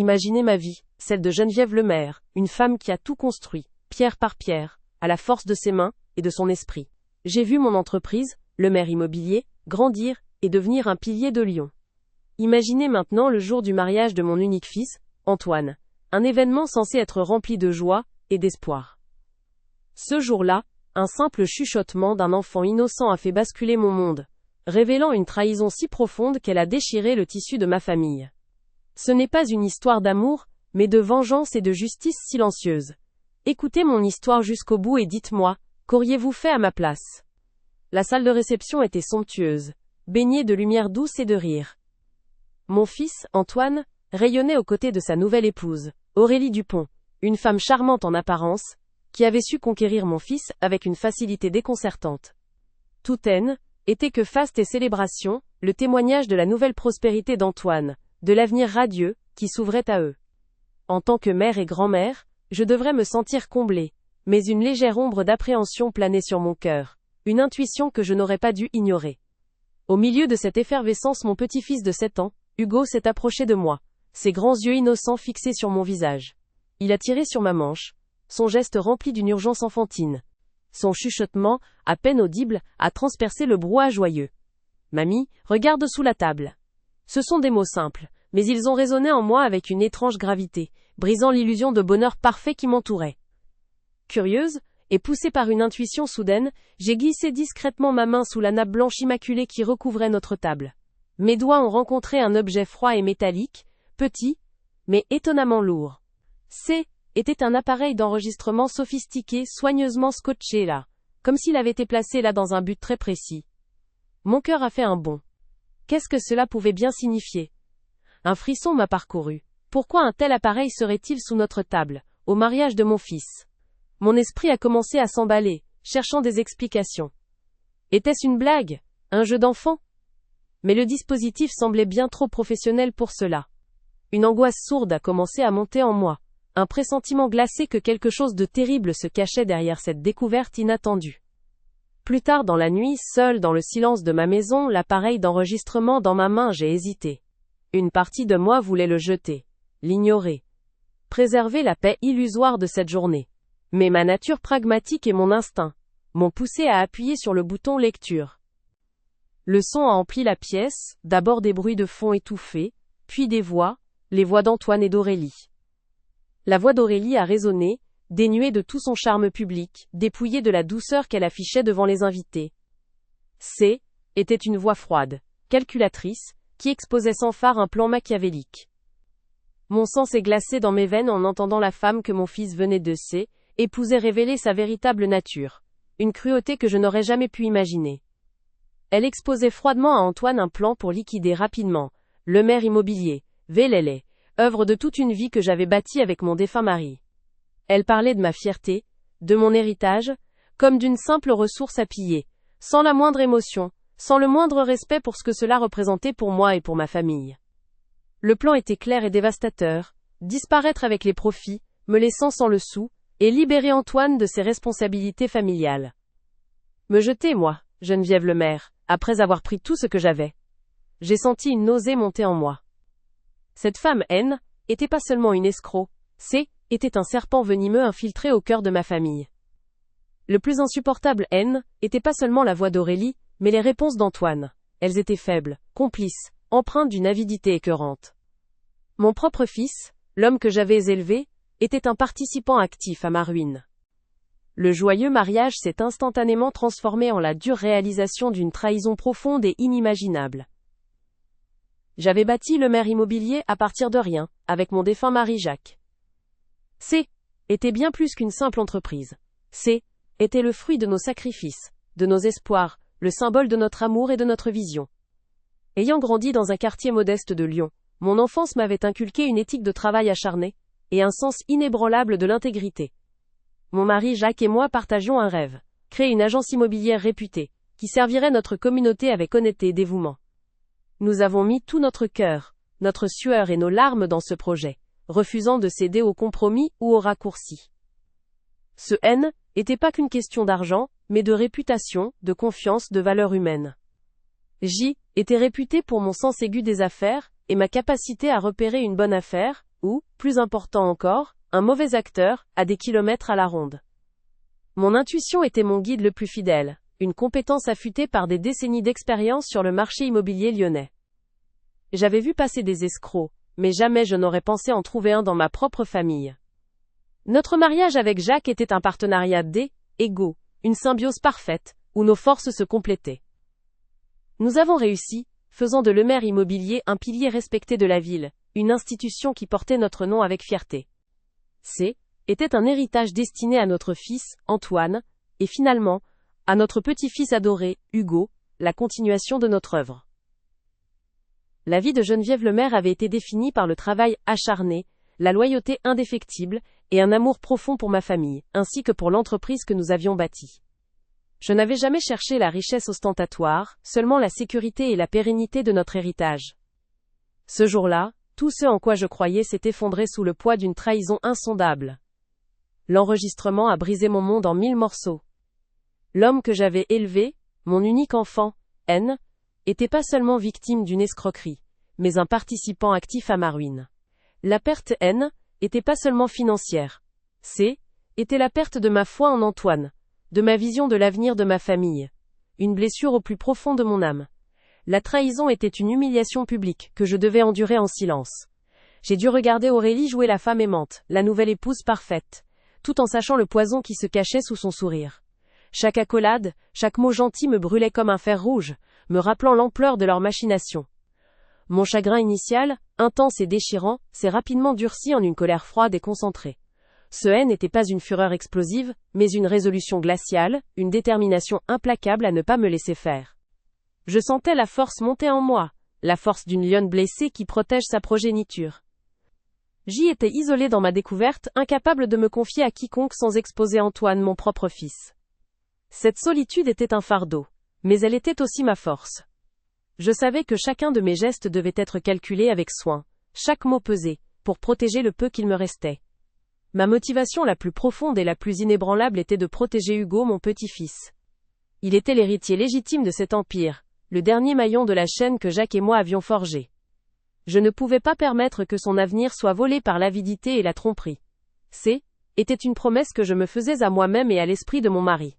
Imaginez ma vie, celle de Geneviève Lemaire, une femme qui a tout construit, pierre par pierre, à la force de ses mains et de son esprit. J'ai vu mon entreprise, Lemaire Immobilier, grandir et devenir un pilier de Lyon. Imaginez maintenant le jour du mariage de mon unique fils, Antoine, un événement censé être rempli de joie et d'espoir. Ce jour-là, un simple chuchotement d'un enfant innocent a fait basculer mon monde, révélant une trahison si profonde qu'elle a déchiré le tissu de ma famille. Ce n'est pas une histoire d'amour, mais de vengeance et de justice silencieuse. Écoutez mon histoire jusqu'au bout et dites-moi, qu'auriez-vous fait à ma place? La salle de réception était somptueuse, baignée de lumière douce et de rire. Mon fils, Antoine, rayonnait aux côtés de sa nouvelle épouse, Aurélie Dupont, une femme charmante en apparence, qui avait su conquérir mon fils avec une facilité déconcertante. Toute haine, était que faste et célébration, le témoignage de la nouvelle prospérité d'Antoine, de l'avenir radieux, qui s'ouvrait à eux. En tant que mère et grand-mère, je devrais me sentir comblée, mais une légère ombre d'appréhension planait sur mon cœur, une intuition que je n'aurais pas dû ignorer. Au milieu de cette effervescence, mon petit-fils de 7 ans, Hugo, s'est approché de moi, ses grands yeux innocents fixés sur mon visage. Il a tiré sur ma manche, son geste rempli d'une urgence enfantine. Son chuchotement, à peine audible, a transpercé le brouhaha joyeux. Mamie, regarde sous la table. Ce sont des mots simples, mais ils ont résonné en moi avec une étrange gravité, brisant l'illusion de bonheur parfait qui m'entourait. Curieuse, et poussée par une intuition soudaine, j'ai glissé discrètement ma main sous la nappe blanche immaculée qui recouvrait notre table. Mes doigts ont rencontré un objet froid et métallique, petit, mais étonnamment lourd. Était un appareil d'enregistrement sophistiqué, soigneusement scotché là, comme s'il avait été placé là dans un but très précis. Mon cœur a fait un bond. Qu'est-ce que cela pouvait bien signifier? Un frisson m'a parcouru. Pourquoi un tel appareil serait-il sous notre table, au mariage de mon fils? Mon esprit a commencé à s'emballer, cherchant des explications. Était-ce une blague? Un jeu d'enfant? Mais le dispositif semblait bien trop professionnel pour cela. Une angoisse sourde a commencé à monter en moi. Un pressentiment glacé que quelque chose de terrible se cachait derrière cette découverte inattendue. Plus tard dans la nuit, seul dans le silence de ma maison, l'appareil d'enregistrement dans ma main, j'ai hésité. Une partie de moi voulait le jeter, l'ignorer, préserver la paix illusoire de cette journée. Mais ma nature pragmatique et mon instinct m'ont poussé à appuyer sur le bouton lecture. Le son a empli la pièce, d'abord des bruits de fond étouffés, puis des voix, les voix d'Antoine et d'Aurélie. La voix d'Aurélie a résonné, dénuée de tout son charme public, dépouillée de la douceur qu'elle affichait devant les invités. Était une voix froide, calculatrice, qui exposait sans phare un plan machiavélique. Mon sang s'est glacé dans mes veines en entendant la femme que mon fils venait de épouser révéler sa véritable nature, une cruauté que je n'aurais jamais pu imaginer. Elle exposait froidement à Antoine un plan pour liquider rapidement Lemaire Immobilier, VLLA, œuvre de toute une vie que j'avais bâtie avec mon défunt mari. Elle parlait de ma fierté, de mon héritage, comme d'une simple ressource à piller, sans la moindre émotion, sans le moindre respect pour ce que cela représentait pour moi et pour ma famille. Le plan était clair et dévastateur, disparaître avec les profits, me laissant sans le sou, et libérer Antoine de ses responsabilités familiales. Me jeter, moi, Geneviève Lemaire, après avoir pris tout ce que j'avais. J'ai senti une nausée monter en moi. Cette femme N était pas seulement une escroc, était un serpent venimeux infiltré au cœur de ma famille. Le plus insupportable N était pas seulement la voix d'Aurélie, mais les réponses d'Antoine. Elles étaient faibles, complices, empreintes d'une avidité écœurante. Mon propre fils, l'homme que j'avais élevé, était un participant actif à ma ruine. Le joyeux mariage s'est instantanément transformé en la dure réalisation d'une trahison profonde et inimaginable. J'avais bâti Lemaire Immobilier à partir de rien, avec mon défunt mari Jacques. Était bien plus qu'une simple entreprise. Était le fruit de nos sacrifices, de nos espoirs, le symbole de notre amour et de notre vision. Ayant grandi dans un quartier modeste de Lyon, mon enfance m'avait inculqué une éthique de travail acharné, et un sens inébranlable de l'intégrité. Mon mari Jacques et moi partagions un rêve, créer une agence immobilière réputée, qui servirait notre communauté avec honnêteté et dévouement. Nous avons mis tout notre cœur, notre sueur et nos larmes dans ce projet, refusant de céder aux compromis ou aux raccourcis. Ce N était pas qu'une question d'argent, mais de réputation, de confiance, de valeur humaine. J était réputé pour mon sens aigu des affaires, et ma capacité à repérer une bonne affaire, ou, plus important encore, un mauvais acteur, à des kilomètres à la ronde. Mon intuition était mon guide le plus fidèle, une compétence affûtée par des décennies d'expérience sur le marché immobilier lyonnais. J'avais vu passer des escrocs, mais jamais je n'aurais pensé en trouver un dans ma propre famille. Notre mariage avec Jacques était un partenariat égaux, une symbiose parfaite, où nos forces se complétaient. Nous avons réussi, faisant de Lemaire Immobilier un pilier respecté de la ville, une institution qui portait notre nom avec fierté. Était un héritage destiné à notre fils, Antoine, et finalement, à notre petit-fils adoré, Hugo, la continuation de notre œuvre. La vie de Geneviève Lemaire avait été définie par le travail acharné, la loyauté indéfectible, et un amour profond pour ma famille, ainsi que pour l'entreprise que nous avions bâtie. Je n'avais jamais cherché la richesse ostentatoire, seulement la sécurité et la pérennité de notre héritage. Ce jour-là, tout ce en quoi je croyais s'est effondré sous le poids d'une trahison insondable. L'enregistrement a brisé mon monde en 1000 morceaux. L'homme que j'avais élevé, mon unique enfant, N, était pas seulement victime d'une escroquerie, mais un participant actif à ma ruine. La perte N était pas seulement financière. Était la perte de ma foi en Antoine, de ma vision de l'avenir de ma famille. Une blessure au plus profond de mon âme. La trahison était une humiliation publique que je devais endurer en silence. J'ai dû regarder Aurélie jouer la femme aimante, la nouvelle épouse parfaite, tout en sachant le poison qui se cachait sous son sourire. Chaque accolade, chaque mot gentil me brûlait comme un fer rouge, me rappelant l'ampleur de leur machination. Mon chagrin initial, intense et déchirant, s'est rapidement durci en une colère froide et concentrée. Ce haine n'était pas une fureur explosive, mais une résolution glaciale, une détermination implacable à ne pas me laisser faire. Je sentais la force monter en moi, la force d'une lionne blessée qui protège sa progéniture. J'y étais isolé dans ma découverte, incapable de me confier à quiconque sans exposer Antoine, mon propre fils. Cette solitude était un fardeau, mais elle était aussi ma force. Je savais que chacun de mes gestes devait être calculé avec soin, chaque mot pesé, pour protéger le peu qu'il me restait. Ma motivation la plus profonde et la plus inébranlable était de protéger Hugo, mon petit-fils. Il était l'héritier légitime de cet empire, le dernier maillon de la chaîne que Jacques et moi avions forgé. Je ne pouvais pas permettre que son avenir soit volé par l'avidité et la tromperie. Était une promesse que je me faisais à moi-même et à l'esprit de mon mari.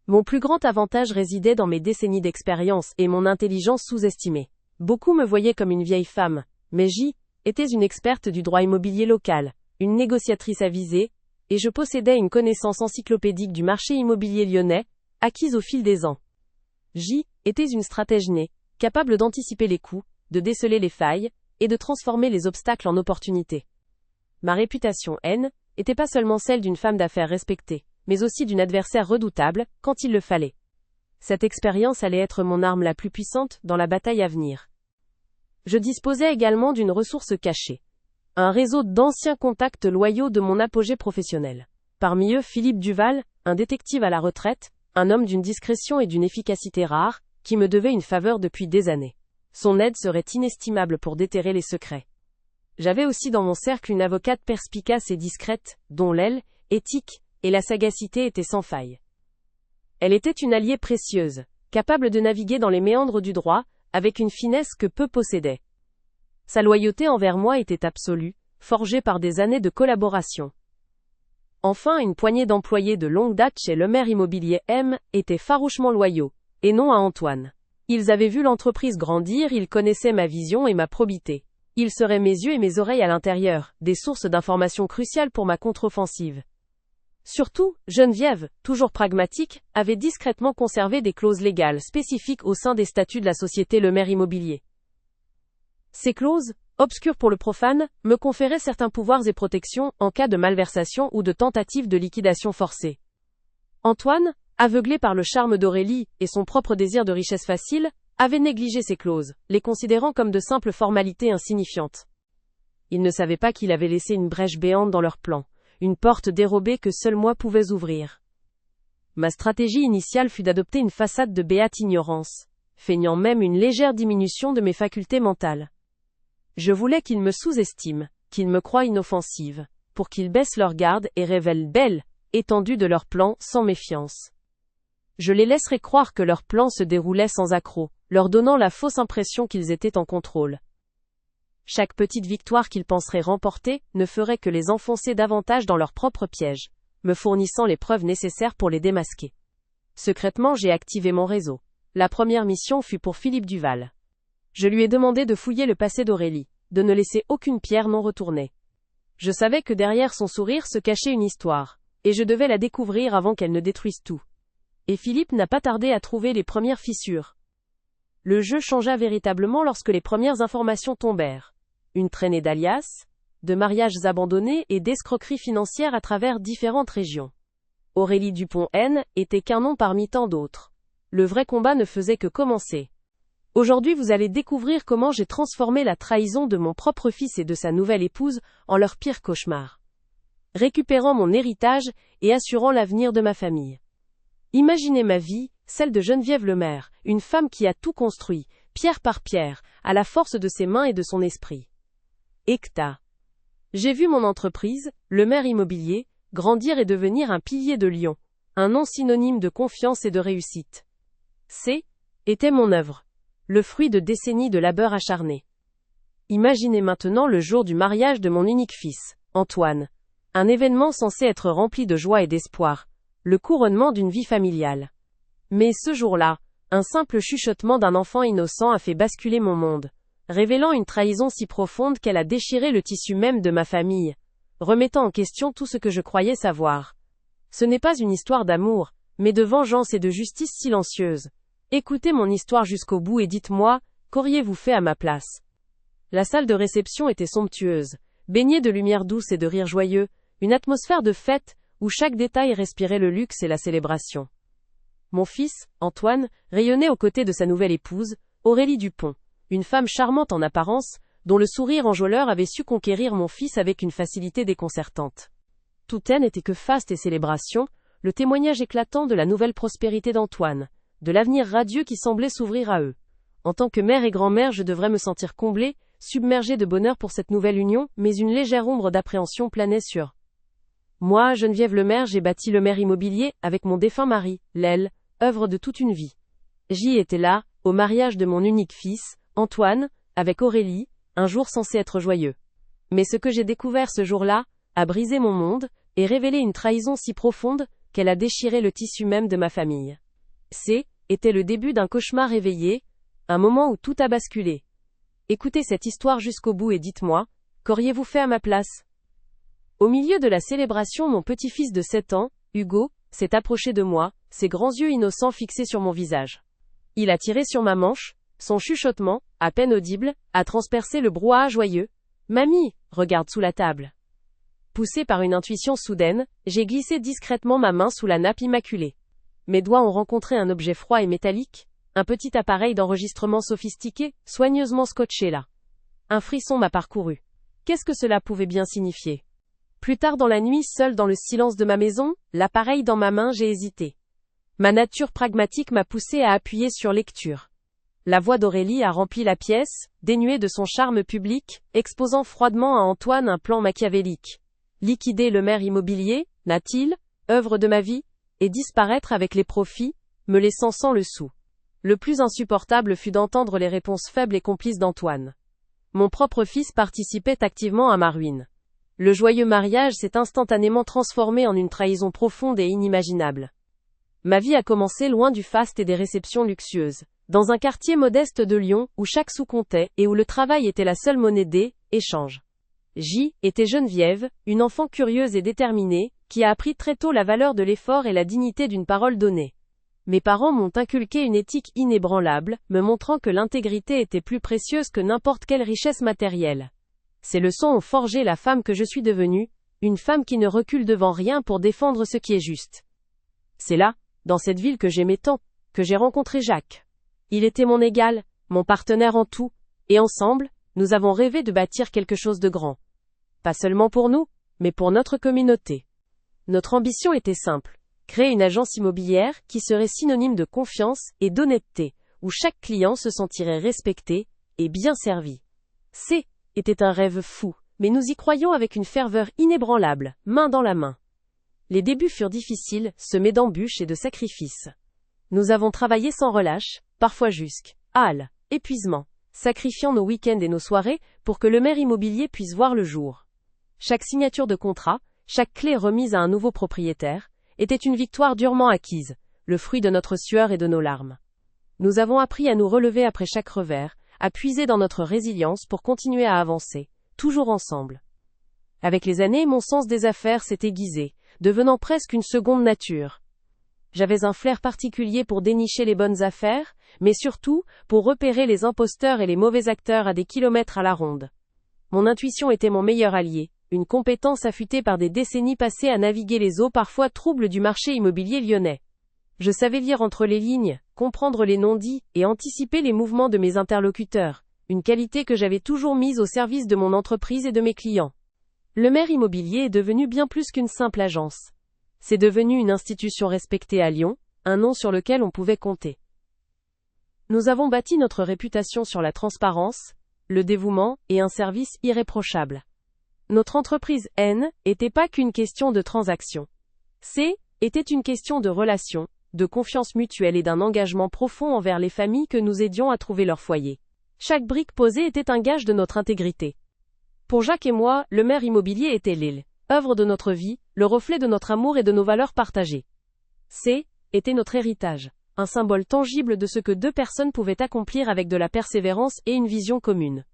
Mon plus grand avantage résidait dans mes décennies d'expérience et mon intelligence sous-estimée. Beaucoup me voyaient comme une vieille femme, mais étais une experte du droit immobilier local, une négociatrice avisée, et je possédais une connaissance encyclopédique du marché immobilier lyonnais, acquise au fil des ans. Étais une stratège née, capable d'anticiper les coups, de déceler les failles, et de transformer les obstacles en opportunités. Ma réputation N était pas seulement celle d'une femme d'affaires respectée, mais aussi d'une adversaire redoutable, quand il le fallait. Cette expérience allait être mon arme la plus puissante dans la bataille à venir. Je disposais également d'une ressource cachée. Un réseau d'anciens contacts loyaux de mon apogée professionnel. Parmi eux Philippe Duval, un détective à la retraite, un homme d'une discrétion et d'une efficacité rares, qui me devait une faveur depuis des années. Son aide serait inestimable pour déterrer les secrets. J'avais aussi dans mon cercle une avocate perspicace et discrète, dont l'aile, éthique, et la sagacité étaient sans faille. Elle était une alliée précieuse, capable de naviguer dans les méandres du droit, avec une finesse que peu possédaient. Sa loyauté envers moi était absolue, forgée par des années de collaboration. Enfin, une poignée d'employés de longue date chez Lemaire Immobilier M étaient farouchement loyaux, et non à Antoine. Ils avaient vu l'entreprise grandir, ils connaissaient ma vision et ma probité. Ils seraient mes yeux et mes oreilles à l'intérieur, des sources d'informations cruciales pour ma contre-offensive. Surtout, Geneviève, toujours pragmatique, avait discrètement conservé des clauses légales spécifiques au sein des statuts de la société Lemaire Immobilier. Ces clauses, obscures pour le profane, me conféraient certains pouvoirs et protections en cas de malversation ou de tentative de liquidation forcée. Antoine, aveuglé par le charme d'Aurélie et son propre désir de richesse facile, avait négligé ces clauses, les considérant comme de simples formalités insignifiantes. Il ne savait pas qu'il avait laissé une brèche béante dans leur plan, une porte dérobée que seul moi pouvais ouvrir. Ma stratégie initiale fut d'adopter une façade de béate ignorance, feignant même une légère diminution de mes facultés mentales. Je voulais qu'ils me sous-estiment, qu'ils me croient inoffensive, pour qu'ils baissent leur garde et révèlent belle étendue de leur plan sans méfiance. Je les laisserais croire que leur plan se déroulait sans accroc, leur donnant la fausse impression qu'ils étaient en contrôle. Chaque petite victoire qu'ils penseraient remporter ne ferait que les enfoncer davantage dans leur propre piège, me fournissant les preuves nécessaires pour les démasquer. Secrètement, j'ai activé mon réseau. La première mission fut pour Philippe Duval. Je lui ai demandé de fouiller le passé d'Aurélie, de ne laisser aucune pierre non retournée. Je savais que derrière son sourire se cachait une histoire, et je devais la découvrir avant qu'elle ne détruise tout. Et Philippe n'a pas tardé à trouver les premières fissures. Le jeu changea véritablement lorsque les premières informations tombèrent. Une traînée d'alias, de mariages abandonnés et d'escroqueries financières à travers différentes régions. Aurélie Dupont-N était qu'un nom parmi tant d'autres. Le vrai combat ne faisait que commencer. Aujourd'hui, vous allez découvrir comment j'ai transformé la trahison de mon propre fils et de sa nouvelle épouse en leur pire cauchemar. Récupérant mon héritage et assurant l'avenir de ma famille. Imaginez ma vie, celle de Geneviève Lemaire, une femme qui a tout construit, pierre par pierre, à la force de ses mains et de son esprit. Ecta. J'ai vu mon entreprise, Lemaire Immobilier, grandir et devenir un pilier de Lyon, un nom synonyme de confiance et de réussite. C. était mon œuvre, le fruit de décennies de labeur acharné. Imaginez maintenant le jour du mariage de mon unique fils, Antoine. Un événement censé être rempli de joie et d'espoir, le couronnement d'une vie familiale. Mais ce jour-là, un simple chuchotement d'un enfant innocent a fait basculer mon monde, révélant une trahison si profonde qu'elle a déchiré le tissu même de ma famille, remettant en question tout ce que je croyais savoir. Ce n'est pas une histoire d'amour, mais de vengeance et de justice silencieuse. Écoutez mon histoire jusqu'au bout et dites-moi, qu'auriez-vous fait à ma place? La salle de réception était somptueuse, baignée de lumière douce et de rires joyeux, une atmosphère de fête, où chaque détail respirait le luxe et la célébration. Mon fils, Antoine, rayonnait aux côtés de sa nouvelle épouse, Aurélie Dupont, une femme charmante en apparence, dont le sourire enjôleur avait su conquérir mon fils avec une facilité déconcertante. Tout n'était que faste et célébration, le témoignage éclatant de la nouvelle prospérité d'Antoine, de l'avenir radieux qui semblait s'ouvrir à eux. En tant que mère et grand-mère, je devrais me sentir comblée, submergée de bonheur pour cette nouvelle union, mais une légère ombre d'appréhension planait sur moi, Geneviève Lemaire. J'ai bâti Lemaire Immobilier, avec mon défunt mari, l'aile, œuvre de toute une vie. J'y étais là, au mariage de mon unique fils, Antoine, avec Aurélie, un jour censé être joyeux. Mais ce que j'ai découvert ce jour-là, a brisé mon monde, et révélé une trahison si profonde, qu'elle a déchiré le tissu même de ma famille. Était le début d'un cauchemar réveillé, un moment où tout a basculé. Écoutez cette histoire jusqu'au bout et dites-moi, qu'auriez-vous fait à ma place? Au milieu de la célébration, mon petit-fils de 7 ans, Hugo, s'est approché de moi, ses grands yeux innocents fixés sur mon visage. Il a tiré sur ma manche, son chuchotement, à peine audible, a transpercé le brouhaha joyeux. Mamie, regarde sous la table. Poussé par une intuition soudaine, j'ai glissé discrètement ma main sous la nappe immaculée. Mes doigts ont rencontré un objet froid et métallique, un petit appareil d'enregistrement sophistiqué, soigneusement scotché là. Un frisson m'a parcouru. Qu'est-ce que cela pouvait bien signifier? Plus tard dans la nuit, seul dans le silence de ma maison, l'appareil dans ma main, j'ai hésité. Ma nature pragmatique m'a poussé à appuyer sur lecture. La voix d'Aurélie a rempli la pièce, dénuée de son charme public, exposant froidement à Antoine un plan machiavélique. Liquider Lemaire Immobilier, n'a-t-il, œuvre de ma vie, et disparaître avec les profits, me laissant sans le sou. Le plus insupportable fut d'entendre les réponses faibles et complices d'Antoine. Mon propre fils participait activement à ma ruine. Le joyeux mariage s'est instantanément transformé en une trahison profonde et inimaginable. Ma vie a commencé loin du faste et des réceptions luxueuses, dans un quartier modeste de Lyon, où chaque sou comptait, et où le travail était la seule monnaie des échanges. J'y était Geneviève, une enfant curieuse et déterminée, qui a appris très tôt la valeur de l'effort et la dignité d'une parole donnée. Mes parents m'ont inculqué une éthique inébranlable, me montrant que l'intégrité était plus précieuse que n'importe quelle richesse matérielle. Ces leçons ont forgé la femme que je suis devenue, une femme qui ne recule devant rien pour défendre ce qui est juste. C'est là, dans cette ville que j'aimais tant, que j'ai rencontré Jacques. Il était mon égal, mon partenaire en tout, et ensemble, nous avons rêvé de bâtir quelque chose de grand. Pas seulement pour nous, mais pour notre communauté. Notre ambition était simple, créer une agence immobilière qui serait synonyme de confiance et d'honnêteté, où chaque client se sentirait respecté et bien servi. Était un rêve fou, mais nous y croyions avec une ferveur inébranlable, main dans la main. Les débuts furent difficiles, semés d'embûches et de sacrifices. Nous avons travaillé sans relâche, parfois jusqu'à l'épuisement. sacrifiant nos week-ends et nos soirées pour que le maire immobilier puisse voir le jour. Chaque signature de contrat, chaque clé remise à un nouveau propriétaire, était une victoire durement acquise, le fruit de notre sueur et de nos larmes. Nous avons appris à nous relever après chaque revers, à puiser dans notre résilience pour continuer à avancer, toujours ensemble. Avec les années, mon sens des affaires s'est aiguisé, devenant presque une seconde nature. J'avais un flair particulier pour dénicher les bonnes affaires, mais surtout, pour repérer les imposteurs et les mauvais acteurs à des kilomètres à la ronde. Mon intuition était mon meilleur allié, une compétence affûtée par des décennies passées à naviguer les eaux parfois troubles du marché immobilier lyonnais. Je savais lire entre les lignes, comprendre les non-dits et anticiper les mouvements de mes interlocuteurs, une qualité que j'avais toujours mise au service de mon entreprise et de mes clients. Le maire immobilier est devenu bien plus qu'une simple agence. C'est devenu une institution respectée à Lyon, un nom sur lequel on pouvait compter. Nous avons bâti notre réputation sur la transparence, le dévouement et un service irréprochable. Notre entreprise N n'était pas qu'une question de transaction. C était une question de relation, de confiance mutuelle et d'un engagement profond envers les familles que nous aidions à trouver leur foyer. Chaque brique posée était un gage de notre intégrité. Pour Jacques et moi, le maire immobilier était l'île, œuvre de notre vie, le reflet de notre amour et de nos valeurs partagées. C était notre héritage, un symbole tangible de ce que deux personnes pouvaient accomplir avec de la persévérance et une vision commune.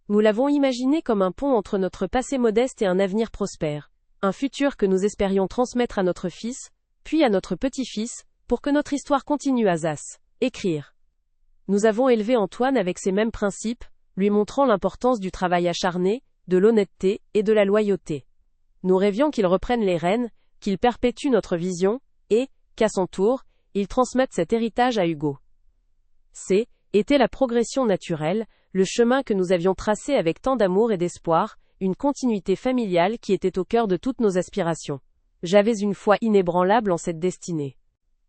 Nous l'avons imaginé comme un pont entre notre passé modeste et un avenir prospère, un futur que nous espérions transmettre à notre fils, puis à notre petit-fils, pour que notre histoire continue à écrire. Nous avons élevé Antoine avec ces mêmes principes, lui montrant l'importance du travail acharné, de l'honnêteté et de la loyauté. Nous rêvions qu'il reprenne les rênes, qu'il perpétue notre vision, et, qu'à son tour, il transmette cet héritage à Hugo. C était la progression naturelle, le chemin que nous avions tracé avec tant d'amour et d'espoir, une continuité familiale qui était au cœur de toutes nos aspirations. J'avais une foi inébranlable en cette destinée.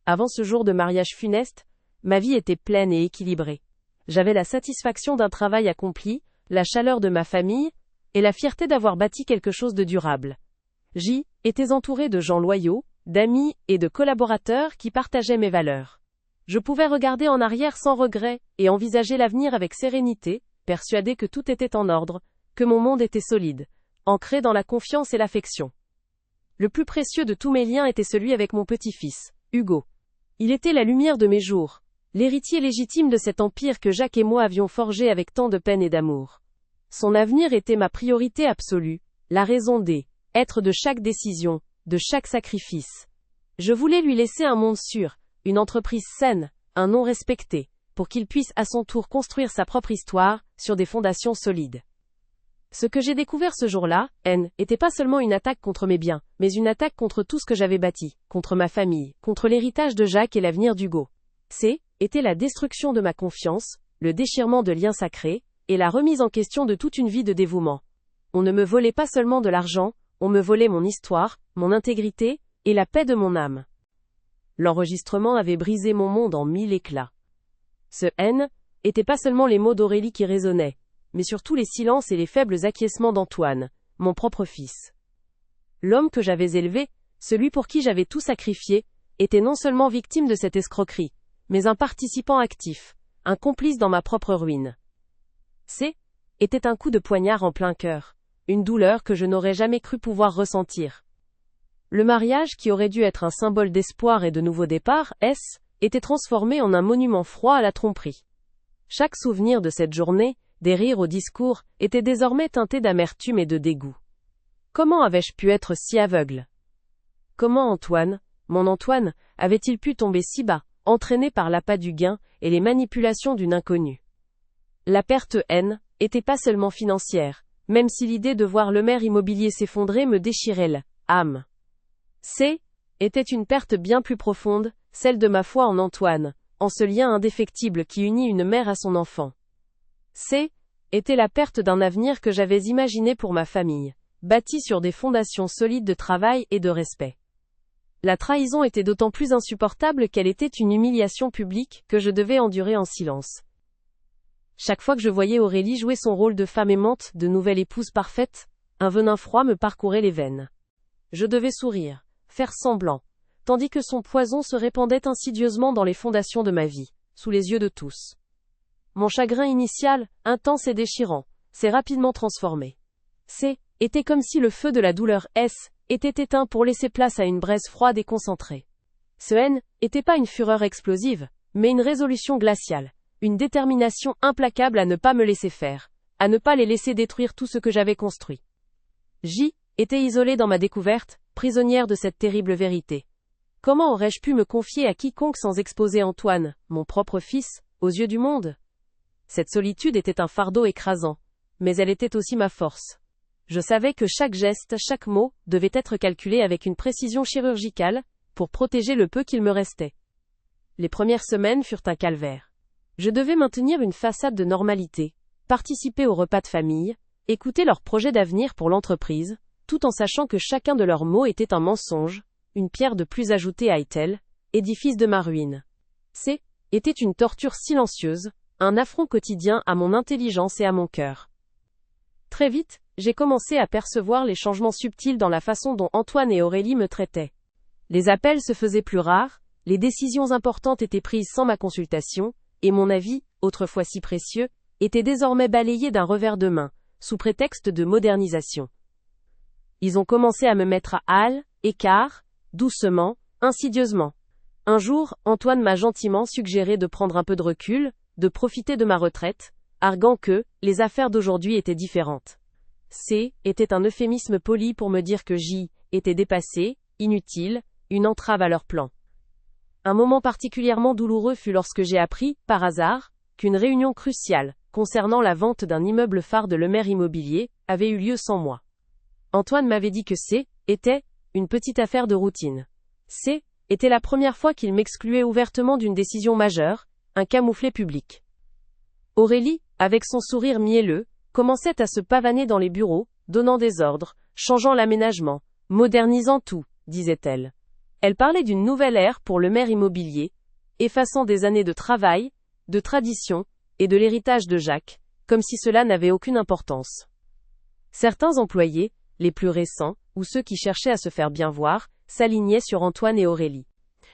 Avant ce jour de mariage funeste, ma vie était pleine et équilibrée. J'avais la satisfaction d'un travail accompli, la chaleur de ma famille, et la fierté d'avoir bâti quelque chose de durable. J'y étais entouré de gens loyaux, d'amis et de collaborateurs qui partageaient mes valeurs. Je pouvais regarder en arrière sans regret et envisager l'avenir avec sérénité, persuadé que tout était en ordre, que mon monde était solide, ancré dans la confiance et l'affection. Le plus précieux de tous mes liens était celui avec mon petit-fils, Hugo. Il était la lumière de mes jours, l'héritier légitime de cet empire que Jacques et moi avions forgé avec tant de peine et d'amour. Son avenir était ma priorité absolue, la raison d'être de chaque décision, de chaque sacrifice. Je voulais lui laisser un monde sûr, une entreprise saine, un nom respecté, pour qu'il puisse à son tour construire sa propre histoire, sur des fondations solides. Ce que j'ai découvert ce jour-là, n'était pas seulement une attaque contre mes biens, mais une attaque contre tout ce que j'avais bâti, contre ma famille, contre l'héritage de Jacques et l'avenir d'Hugo. C était la destruction de ma confiance, le déchirement de liens sacrés, et la remise en question de toute une vie de dévouement. On ne me volait pas seulement de l'argent, on me volait mon histoire, mon intégrité, et la paix de mon âme. L'enregistrement avait brisé mon monde en 1000 éclats. Ce N était pas seulement les mots d'Aurélie qui résonnaient, mais surtout les silences et les faibles acquiescements d'Antoine, mon propre fils. L'homme que j'avais élevé, celui pour qui j'avais tout sacrifié, était non seulement victime de cette escroquerie, mais un participant actif, un complice dans ma propre ruine. C était un coup de poignard en plein cœur, une douleur que je n'aurais jamais cru pouvoir ressentir. Le mariage qui aurait dû être un symbole d'espoir et de nouveau départ, était transformé en un monument froid à la tromperie. Chaque souvenir de cette journée, des rires au discours, était désormais teinté d'amertume et de dégoût. Comment avais-je pu être si aveugle? Comment Antoine, mon Antoine, avait-il pu tomber si bas, entraîné par l'appât du gain et les manipulations d'une inconnue? La perte était pas seulement financière, même si l'idée de voir le maire immobilier s'effondrer me déchirait l'âme. C était une perte bien plus profonde, celle de ma foi en Antoine, en ce lien indéfectible qui unit une mère à son enfant. C était la perte d'un avenir que j'avais imaginé pour ma famille, bâti sur des fondations solides de travail et de respect. La trahison était d'autant plus insupportable qu'elle était une humiliation publique que je devais endurer en silence. Chaque fois que je voyais Aurélie jouer son rôle de femme aimante, de nouvelle épouse parfaite, un venin froid me parcourait les veines. Je devais sourire, faire semblant, tandis que son poison se répandait insidieusement dans les fondations de ma vie, sous les yeux de tous. Mon chagrin initial, intense et déchirant, s'est rapidement transformé. Était comme si le feu de la douleur était éteint pour laisser place à une braise froide et concentrée. Ce n'était pas une fureur explosive, mais une résolution glaciale, une détermination implacable à ne pas me laisser faire, à ne pas les laisser détruire tout ce que j'avais construit. Était isolée dans ma découverte, prisonnière de cette terrible vérité. Comment aurais-je pu me confier à quiconque sans exposer Antoine, mon propre fils, aux yeux du monde? Cette solitude était un fardeau écrasant, mais elle était aussi ma force. Je savais que chaque geste, chaque mot, devait être calculé avec une précision chirurgicale, pour protéger le peu qu'il me restait. Les premières semaines furent un calvaire. Je devais maintenir une façade de normalité, participer aux repas de famille, écouter leurs projets d'avenir pour l'entreprise, tout en sachant que chacun de leurs mots était un mensonge, une pierre de plus ajoutée à Ethel, édifice de ma ruine. Était une torture silencieuse, un affront quotidien à mon intelligence et à mon cœur. Très vite, j'ai commencé à percevoir les changements subtils dans la façon dont Antoine et Aurélie me traitaient. Les appels se faisaient plus rares, les décisions importantes étaient prises sans ma consultation, et mon avis, autrefois si précieux, était désormais balayé d'un revers de main, sous prétexte de modernisation. Ils ont commencé à me mettre à hal, écart, doucement, insidieusement. Un jour, Antoine m'a gentiment suggéré de prendre un peu de recul, de profiter de ma retraite, arguant que les affaires d'aujourd'hui étaient différentes. Était un euphémisme poli pour me dire que était dépassé, inutile, une entrave à leur plan. Un moment particulièrement douloureux fut lorsque j'ai appris, par hasard, qu'une réunion cruciale, concernant la vente d'un immeuble phare de Lemaire Immobilier, avait eu lieu sans moi. Antoine m'avait dit que était une petite affaire de routine. Était la première fois qu'il m'excluait ouvertement d'une décision majeure, un camouflet public. Aurélie, avec son sourire mielleux, commençait à se pavaner dans les bureaux, donnant des ordres, changeant l'aménagement, modernisant tout, disait-elle. Elle parlait d'une nouvelle ère pour Lemaire Immobilier, effaçant des années de travail, de tradition, et de l'héritage de Jacques, comme si cela n'avait aucune importance. Certains employés, les plus récents, ou ceux qui cherchaient à se faire bien voir, s'alignaient sur Antoine et Aurélie.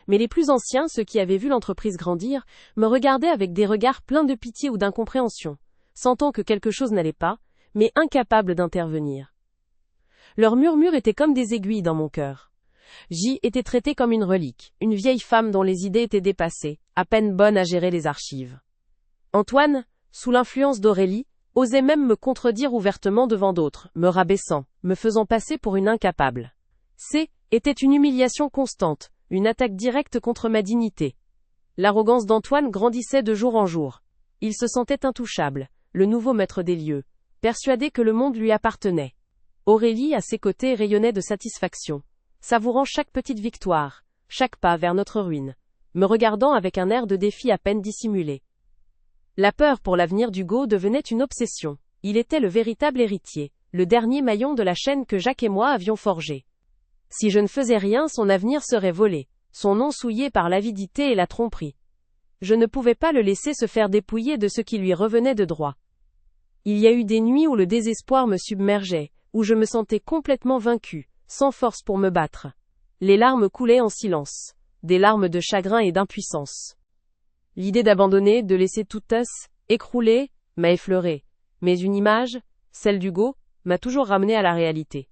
Mais les plus anciens, ceux qui avaient vu l'entreprise grandir, me regardaient avec des regards pleins de pitié ou d'incompréhension, sentant que quelque chose n'allait pas, mais incapables d'intervenir. Leurs murmures étaient comme des aiguilles dans mon cœur. Était traitée comme une relique, une vieille femme dont les idées étaient dépassées, à peine bonne à gérer les archives. Antoine, sous l'influence d'Aurélie, osait même me contredire ouvertement devant d'autres, me rabaissant, me faisant passer pour une incapable. Était une humiliation constante, une attaque directe contre ma dignité. L'arrogance d'Antoine grandissait de jour en jour. Il se sentait intouchable, le nouveau maître des lieux, persuadé que le monde lui appartenait. Aurélie, à ses côtés, rayonnait de satisfaction, savourant chaque petite victoire, chaque pas vers notre ruine, me regardant avec un air de défi à peine dissimulé. La peur pour l'avenir d'Hugo devenait une obsession. Il était le véritable héritier, le dernier maillon de la chaîne que Jacques et moi avions forgée. Si je ne faisais rien, son avenir serait volé, son nom souillé par l'avidité et la tromperie. Je ne pouvais pas le laisser se faire dépouiller de ce qui lui revenait de droit. Il y a eu des nuits où le désespoir me submergeait, où je me sentais complètement vaincu, sans force pour me battre. Les larmes coulaient en silence, des larmes de chagrin et d'impuissance. L'idée d'abandonner, de laisser tout écrouler, m'a effleuré. Mais une image, celle d'Hugo, m'a toujours ramené à la réalité.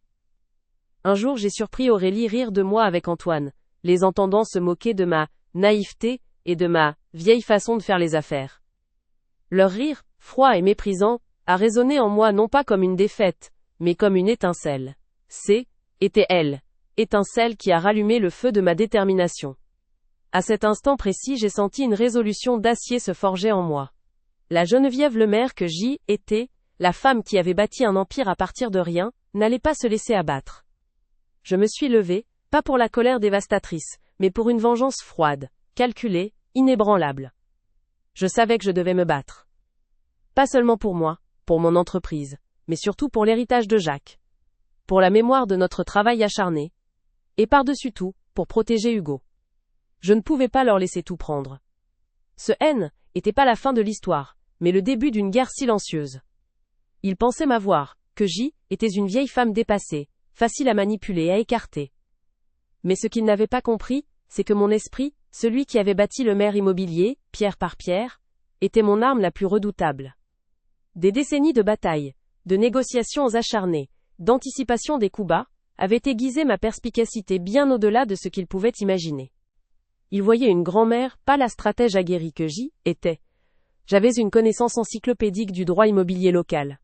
Un jour, j'ai surpris Aurélie rire de moi avec Antoine, les entendant se moquer de ma naïveté et de ma vieille façon de faire les affaires. Leur rire, froid et méprisant, a résonné en moi non pas comme une défaite, mais comme une étincelle. Était elle, étincelle qui a rallumé le feu de ma détermination. À cet instant précis, j'ai senti une résolution d'acier se forger en moi. La Geneviève Lemaire que était, la femme qui avait bâti un empire à partir de rien, n'allait pas se laisser abattre. Je me suis levée, pas pour la colère dévastatrice, mais pour une vengeance froide, calculée, inébranlable. Je savais que je devais me battre. Pas seulement pour moi, pour mon entreprise, mais surtout pour l'héritage de Jacques. Pour la mémoire de notre travail acharné. Et par-dessus tout, pour protéger Hugo. Je ne pouvais pas leur laisser tout prendre. Ce n'était pas la fin de l'histoire, mais le début d'une guerre silencieuse. Ils pensaient m'avoir, que était une vieille femme dépassée, facile à manipuler et à écarter. Mais ce qu'ils n'avaient pas compris, c'est que mon esprit, celui qui avait bâti Lemaire Immobilier, pierre par pierre, était mon arme la plus redoutable. Des décennies de batailles, de négociations acharnées, d'anticipation des coups bas, avaient aiguisé ma perspicacité bien au-delà de ce qu'il pouvait imaginer. Il voyait une grand-mère, pas la stratège aguerrie que j'y étais. J'avais une connaissance encyclopédique du droit immobilier local.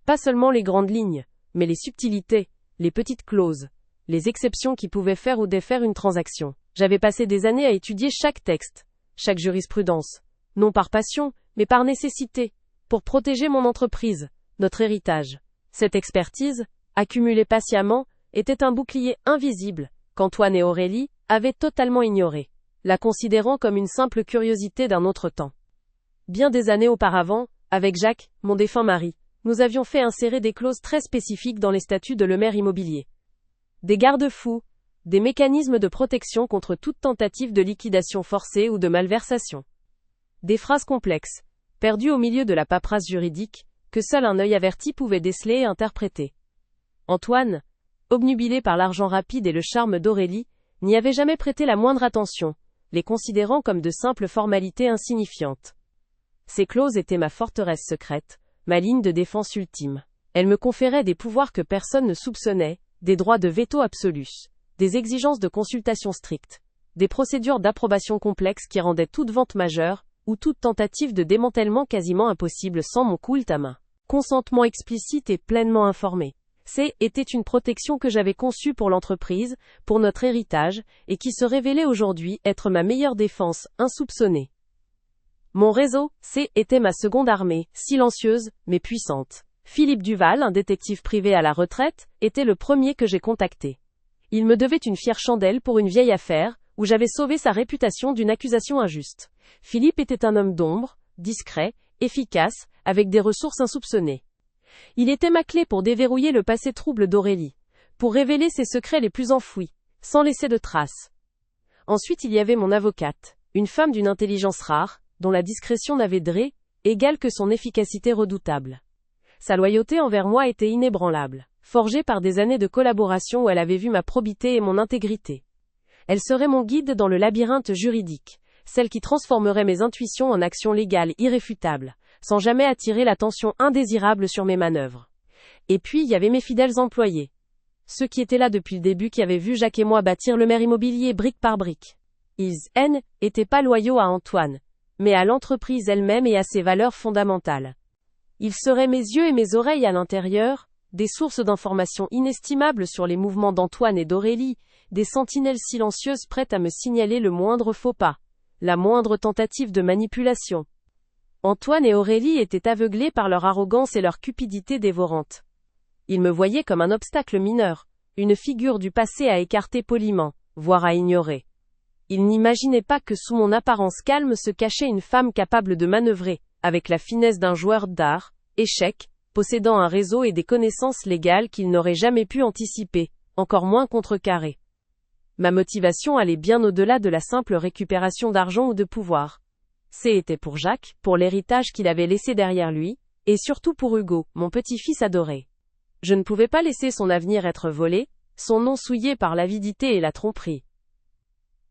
Pas seulement les grandes lignes, mais les subtilités, les petites clauses, les exceptions qui pouvaient faire ou défaire une transaction. J'avais passé des années à étudier chaque texte, chaque jurisprudence, non par passion, mais par nécessité, pour protéger mon entreprise, notre héritage. Cette expertise, accumulée patiemment, était un bouclier invisible, qu'Antoine et Aurélie avaient totalement ignoré, la considérant comme une simple curiosité d'un autre temps. Bien des années auparavant, avec Jacques, mon défunt mari, nous avions fait insérer des clauses très spécifiques dans les statuts de Lemaire Immobilier. Des garde-fous, des mécanismes de protection contre toute tentative de liquidation forcée ou de malversation. Des phrases complexes, perdues au milieu de la paperasse juridique, que seul un œil averti pouvait déceler et interpréter. Antoine, obnubilé par l'argent rapide et le charme d'Aurélie, n'y avait jamais prêté la moindre attention, les considérant comme de simples formalités insignifiantes. Ces clauses étaient ma forteresse secrète, ma ligne de défense ultime. Elles me conféraient des pouvoirs que personne ne soupçonnait, des droits de veto absolus, des exigences de consultation strictes, des procédures d'approbation complexes qui rendaient toute vente majeure, ou toute tentative de démantèlement quasiment impossible sans mon coup-ultime. Consentement explicite et pleinement informé. Était une protection que j'avais conçue pour l'entreprise, pour notre héritage, et qui se révélait aujourd'hui être ma meilleure défense, insoupçonnée. Mon réseau, était ma seconde armée, silencieuse, mais puissante. Philippe Duval, un détective privé à la retraite, était le premier que j'ai contacté. Il me devait une fière chandelle pour une vieille affaire, où j'avais sauvé sa réputation d'une accusation injuste. Philippe était un homme d'ombre, discret, efficace, avec des ressources insoupçonnées. Il était ma clé pour déverrouiller le passé trouble d'Aurélie, pour révéler ses secrets les plus enfouis, sans laisser de traces. Ensuite il y avait mon avocate, une femme d'une intelligence rare, dont la discrétion n'avait de égale que son efficacité redoutable. Sa loyauté envers moi était inébranlable, forgée par des années de collaboration où elle avait vu ma probité et mon intégrité. Elle serait mon guide dans le labyrinthe juridique, celle qui transformerait mes intuitions en actions légales irréfutables, sans jamais attirer l'attention indésirable sur mes manœuvres. Et puis il y avait mes fidèles employés. Ceux qui étaient là depuis le début, qui avaient vu Jacques et moi bâtir Lemaire Immobilier brique par brique. Ils n'étaient pas loyaux à Antoine, mais à l'entreprise elle-même et à ses valeurs fondamentales. Ils seraient mes yeux et mes oreilles à l'intérieur, des sources d'informations inestimables sur les mouvements d'Antoine et d'Aurélie, des sentinelles silencieuses prêtes à me signaler le moindre faux pas, la moindre tentative de manipulation. Antoine et Aurélie étaient aveuglés par leur arrogance et leur cupidité dévorante. Ils me voyaient comme un obstacle mineur, une figure du passé à écarter poliment, voire à ignorer. Ils n'imaginaient pas que sous mon apparence calme se cachait une femme capable de manœuvrer, avec la finesse d'un joueur d'art, échecs, possédant un réseau et des connaissances légales qu'ils n'auraient jamais pu anticiper, encore moins contrecarrer. Ma motivation allait bien au-delà de la simple récupération d'argent ou de pouvoir. Était pour Jacques, pour l'héritage qu'il avait laissé derrière lui, et surtout pour Hugo, mon petit-fils adoré. Je ne pouvais pas laisser son avenir être volé, son nom souillé par l'avidité et la tromperie.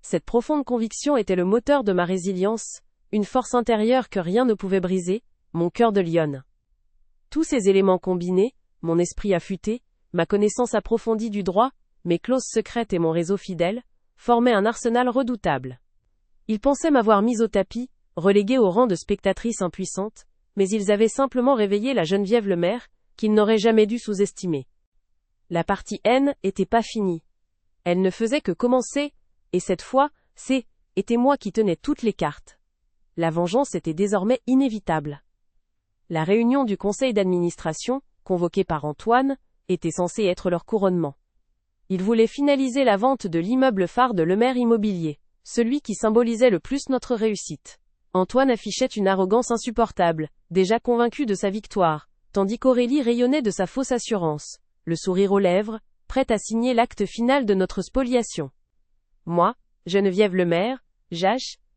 Cette profonde conviction était le moteur de ma résilience, une force intérieure que rien ne pouvait briser, mon cœur de lionne. Tous ces éléments combinés, mon esprit affûté, ma connaissance approfondie du droit, mes clauses secrètes et mon réseau fidèle, formaient un arsenal redoutable. Ils pensaient m'avoir mise au tapis, reléguée au rang de spectatrice impuissante, mais ils avaient simplement réveillé la Geneviève Lemaire, qu'ils n'auraient jamais dû sous-estimer. La partie était pas finie. Elle ne faisait que commencer, et cette fois, était moi qui tenais toutes les cartes. La vengeance était désormais inévitable. La réunion du conseil d'administration, convoquée par Antoine, était censée être leur couronnement. Ils voulaient finaliser la vente de l'immeuble phare de Lemaire Immobilier, celui qui symbolisait le plus notre réussite. Antoine affichait une arrogance insupportable, déjà convaincu de sa victoire, tandis qu'Aurélie rayonnait de sa fausse assurance, le sourire aux lèvres, prête à signer l'acte final de notre spoliation. Moi, Geneviève Lemaire,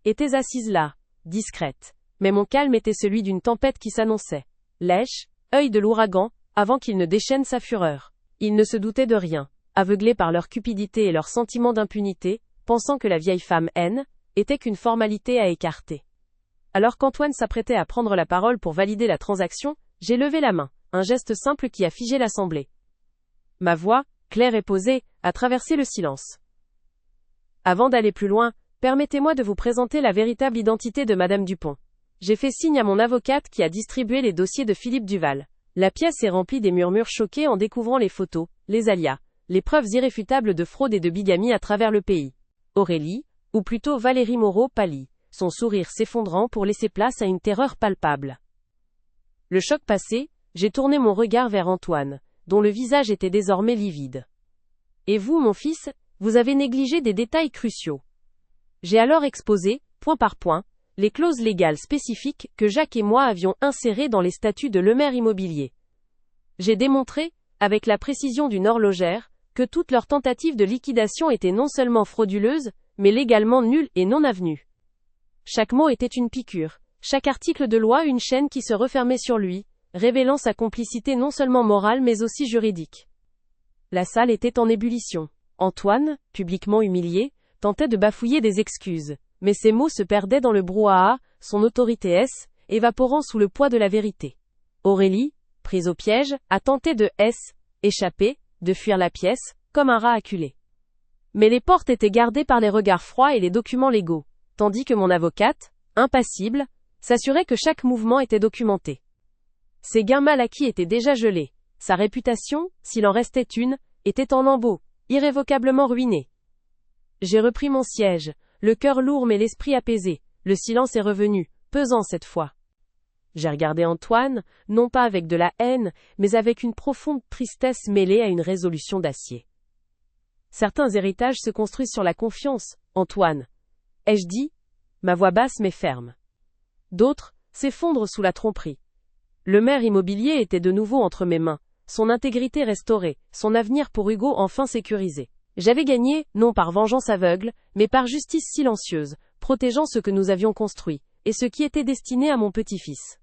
étais assise là, discrète, mais mon calme était celui d'une tempête qui s'annonçait. Lèche, œil de l'ouragan, avant qu'il ne déchaîne sa fureur. Ils ne se doutaient de rien, aveuglés par leur cupidité et leur sentiment d'impunité, pensant que la vieille femme était qu'une formalité à écarter. Alors qu'Antoine s'apprêtait à prendre la parole pour valider la transaction, j'ai levé la main, un geste simple qui a figé l'assemblée. Ma voix, claire et posée, a traversé le silence. Avant d'aller plus loin, permettez-moi de vous présenter la véritable identité de Madame Dupont. J'ai fait signe à mon avocate qui a distribué les dossiers de Philippe Duval. La pièce est remplie des murmures choqués en découvrant les photos, les alias, les preuves irréfutables de fraude et de bigamie à travers le pays. Aurélie, ou plutôt Valérie Moreau, pâlit, son sourire s'effondrant pour laisser place à une terreur palpable. Le choc passé, j'ai tourné mon regard vers Antoine, dont le visage était désormais livide. Et vous, mon fils, vous avez négligé des détails cruciaux. J'ai alors exposé, point par point, les clauses légales spécifiques que Jacques et moi avions insérées dans les statuts de Lemaire Immobilier. J'ai démontré, avec la précision d'une horlogère, que toutes leurs tentatives de liquidation étaient non seulement frauduleuses, mais légalement nulles et non avenues. Chaque mot était une piqûre, chaque article de loi une chaîne qui se refermait sur lui, révélant sa complicité non seulement morale mais aussi juridique. La salle était en ébullition. Antoine, publiquement humilié, tentait de bafouiller des excuses, mais ses mots se perdaient dans le brouhaha, son autorité évaporant sous le poids de la vérité. Aurélie, prise au piège, a tenté de échapper, de fuir la pièce, comme un rat acculé. Mais les portes étaient gardées par les regards froids et les documents légaux, tandis que mon avocate, impassible, s'assurait que chaque mouvement était documenté. Ses gains mal acquis étaient déjà gelés. Sa réputation, s'il en restait une, était en lambeaux, irrévocablement ruinée. J'ai repris mon siège, le cœur lourd mais l'esprit apaisé. Le silence est revenu, pesant cette fois. J'ai regardé Antoine, non pas avec de la haine, mais avec une profonde tristesse mêlée à une résolution d'acier. Certains héritages se construisent sur la confiance, Antoine. Ai-je dit, ma voix basse mais ferme. D'autres, s'effondrent sous la tromperie. Lemaire Immobilier était de nouveau entre mes mains, son intégrité restaurée, son avenir pour Hugo enfin sécurisé. J'avais gagné, non par vengeance aveugle, mais par justice silencieuse, protégeant ce que nous avions construit, et ce qui était destiné à mon petit-fils.